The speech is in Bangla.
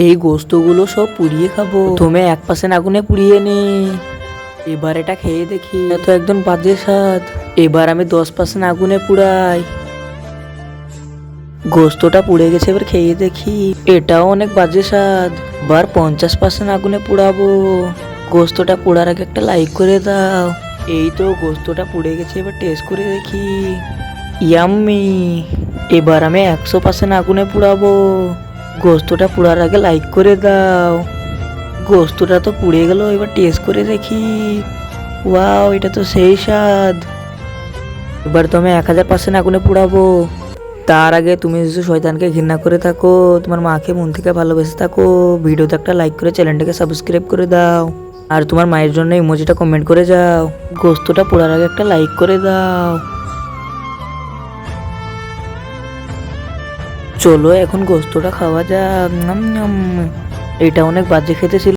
এই গোস্তগুলো সব পুড়িয়ে খাবো। তুমি 1% আগুনে পুড়িয়ে নে। এবার এটা খেয়ে দেখি। এত একদম বাজে স্বাদ। এবার আমি 10% আগুনে পুড়াই। গোস্তটা পুড়ে গেছে, এবার খেয়ে দেখি। এটাও অনেক বাজে স্বাদ। এবার 50% আগুনে পুড়াবো। গোস্তটা পোড়ার আগে একটা লাইক করে দাও। এই তো গোস্তটা পুড়ে গেছে, এবার টেস্ট করে দেখি। ইয়াম্মি। এবার আমি 100% আগুনে পুড়াবো। গোস্তটা পুড়ার আগে লাইক করে দাও। গোস্তটা তো পুড়ে গেল, এবার টেস্ট করে দেখি। ওয়াও, এটা তো সেই স্বাদ। এবার তো আমি 1000% আগুনে পুড়াবো। তার আগে তুমি যদি শয়তানকে ঘৃণা করে থাকো, তোমার মাকে মন থেকে ভালোবেসে থাকো, ভিডিওতে একটা লাইক করে চ্যানেলটাকে সাবস্ক্রাইব করে দাও। আর তোমার মায়ের জন্য ইমোজিটা কমেন্ট করে যাও। গোস্তটা পোড়ার আগে একটা লাইক করে দাও। চলো এখন গোস্তটা খাওয়া যাক। এটা অনেক বাজে খেতে ছিল।